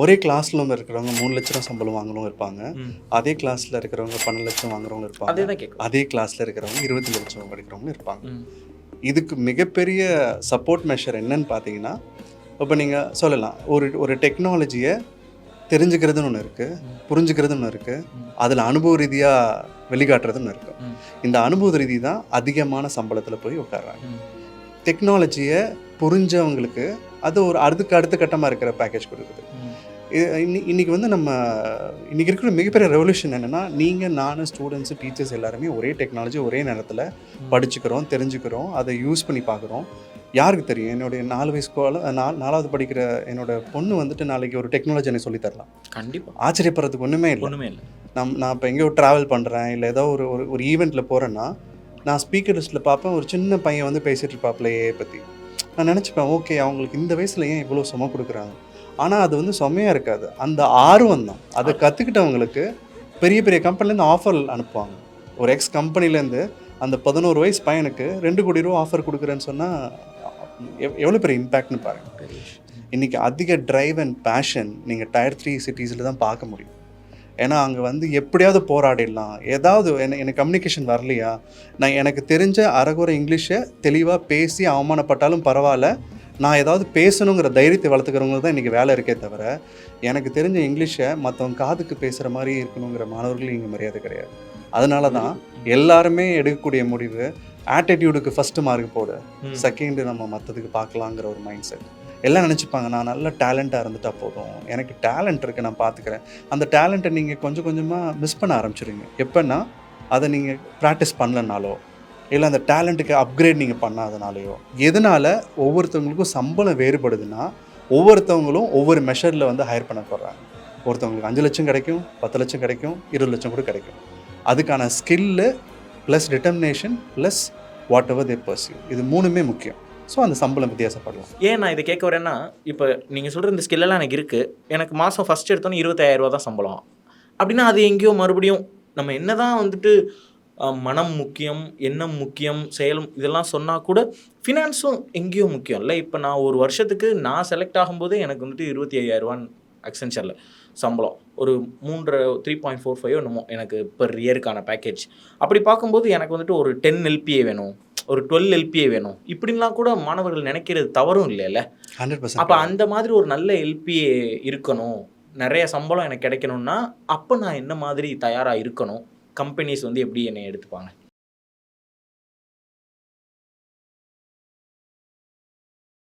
ஒரே கிளாஸ்ல இருக்கிறவங்க 3 லட்சம் சம்பளம் வாங்குறவங்க இருப்பாங்க. அதே கிளாஸ்ல இருக்கிறவங்க 12 லட்சம் வாங்குறவங்க இருப்பாங்க. அதே கிளாஸ்ல இருக்கிறவங்க 20 லட்சம் படிக்கிறவங்க இருப்பாங்க. இதுக்கு மிகப்பெரிய சப்போர்ட் மெஷர் என்னன்னு பார்த்தீங்கன்னா, இப்போ நீங்கள் சொல்லலாம் ஒரு டெக்னாலஜியை தெரிஞ்சுக்கிறதுன்னு ஒன்று இருக்குது, புரிஞ்சுக்கிறதுன்னு ஒன்று இருக்குது, அதில் அனுபவ ரீதியாக வெளிக்காட்டுறதுன்னு இருக்குது. இந்த அனுபவ ரீதி தான் அதிகமான சம்பளத்தில் போய் உட்கார்றாங்க. டெக்னாலஜியை புரிஞ்சவங்களுக்கு அது ஒரு அடுத்த கட்டமாக இருக்கிற பேக்கேஜ் கொடுக்குது. இன்றைக்கி வந்து இன்றைக்கி இருக்கிற மிகப்பெரிய ரெவல்யூஷன் என்னென்னா, நீங்கள் நானும் ஸ்டூடெண்ட்ஸு டீச்சர்ஸ் எல்லாருமே ஒரே டெக்னாலஜி ஒரே நேரத்தில் படிச்சுக்கிறோம், தெரிஞ்சுக்கிறோம், அதை யூஸ் பண்ணி பார்க்குறோம். யாருக்கு தெரியும், என்னுடைய 4 வயசு 4வது படிக்கிற என்னோடய பொண்ணு வந்துட்டு நாளைக்கு ஒரு டெக்னாலஜி எனக்கு சொல்லித்தரலாம். கண்டிப்பாக ஆச்சரியப்படுறதுக்கு ஒன்றுமே இல்லை. நான் இப்போ எங்கேயோ ட்ராவல் பண்ணுறேன், இல்லை ஏதோ ஒரு ஈவெண்ட்டில் போகிறேன்னா நான் ஸ்பீக்கர் லிஸ்ட்டில் பார்ப்பேன், ஒரு சின்ன பையன் வந்து பேசிகிட்டு இருப்பாப்புல ஏஐ பற்றி. நான் நினச்சிப்பேன், ஓகே அவங்களுக்கு இந்த வயசில் ஏன் இவ்வளோ சும கொடுக்குறாங்க. ஆனால் அது வந்து சுமையாக இருக்காது, அந்த ஆர்வம் தான். அதை கற்றுக்கிட்டவங்களுக்கு பெரிய பெரிய கம்பெனிலேருந்து ஆஃபர் அனுப்புவாங்க. ஒரு எக்ஸ் கம்பெனிலேருந்து அந்த 11 வயசு பையனுக்கு 2 கோடி ரூபா ஆஃபர் கொடுக்குறேன்னு சொன்னால் எவ்வளோ பெரிய இம்பேக்ட்னு பாருங்கள். இன்றைக்கி அதிக ட்ரைவ் அண்ட் பேஷன் நீங்கள் Tier 3 சிட்டிஸில் தான் பார்க்க முடியும். ஏன்னா அங்கே வந்து எப்படியாவது போராடிடலாம், ஏதாவது எனக்கு கம்யூனிகேஷன் வரலையா, எனக்கு தெரிஞ்ச அரைகுறை இங்கிலீஷை தெளிவாக பேசி அவமானப்பட்டாலும் பரவாயில்ல, நான் ஏதாவது பேசணுங்கிற தைரியத்தை வளர்த்துக்கிறவங்க தான் இன்றைக்கி வேலை இருக்கே தவிர, எனக்கு தெரிஞ்ச இங்கிலீஷை மற்றவங்க காதுக்கு பேசுகிற மாதிரி இருக்கணுங்கிற மாணவர்கள் இங்கே மரியாதை கிடையாது. அதனால தான் எல்லாருமே எடுக்கக்கூடிய முடிவு ஆட்டிடியூடுக்கு ஃபஸ்ட்டு மார்க் போடு, செகண்டு நம்ம மற்றதுக்கு பார்க்கலாங்கிற ஒரு மைண்ட் செட். எல்லாம் நினச்சிப்பாங்க, நான் நல்ல டேலண்ட்டாக இருந்துட்டா போதும், எனக்கு டேலண்ட் இருக்குது, நான் பார்த்துக்கிறேன். அந்த டேலண்ட்டை நீங்கள் கொஞ்சம் கொஞ்சமாக மிஸ் பண்ண ஆரம்பிச்சிடுங்க. எப்போன்னா அதை நீங்கள் ப்ராக்டிஸ் பண்ணலனாலோ, இல்லை அந்த டேலண்ட்டுக்கு அப்கிரேட் நீங்கள் பண்ணாதனாலையோ. எதனால் ஒவ்வொருத்தவங்களுக்கும் சம்பளம் வேறுபடுதுன்னா, ஒவ்வொருத்தவங்களும் ஒவ்வொரு மெஷரில் வந்து ஹையர் பண்ண போடுறாங்க. ஒருத்தவங்களுக்கு 5 லட்சம் கிடைக்கும், 10 லட்சம் கிடைக்கும், 20 லட்சம் கூட கிடைக்கும். அதுக்கான skill plus determination plus what ever they pursue, இது 3மே முக்கியம். ஸோ அந்த சம்பளம் வித்தியாசப்படலாம். ஏன் நான் இதை கேட்க வரேன்னா, இப்போ நீங்கள் சொல்கிற இந்த ஸ்கில்லெல்லாம் எனக்கு இருக்குது, எனக்கு மாதம் ஃபஸ்ட் எடுத்தோன்னே 25,000 ரூபா தான் சம்பளம் அப்படின்னா, அது எங்கேயோ மறுபடியும் நம்ம என்ன தான் வந்துட்டு மனம் முக்கியம், எண்ணம் முக்கியம், செயல் இதெல்லாம் சொன்னால் கூட ஃபினான்ஸும் எங்கேயோ முக்கியம் இல்லை. இப்போ நான் ஒரு வருஷத்துக்கு நான் செலக்ட் ஆகும்போது எனக்கு வந்துட்டு 25,000 ரூபான்னு அக்சென்ச்சரில் சம்பளம், ஒரு 3.45 என்னமோ எனக்கு பெர் இயருக்கான பேக்கேஜ். அப்படி பார்க்கும்போது எனக்கு வந்துட்டு ஒரு 10 LPA வேணும், ஒரு 12 LPA வேணும், இப்படின்லாம் கூட மாணவர்கள் நினைக்கிறது தவறும் இல்லைல்ல. 100%. அப்போ அந்த மாதிரி ஒரு நல்ல LPA இருக்கணும், நிறைய சம்பளம் எனக்கு கிடைக்கணும்னா அப்போ நான் என்ன மாதிரி தயாராக இருக்கணும், கம்பெனிஸ் வந்து எப்படி என்னை எடுத்துப்பாங்க?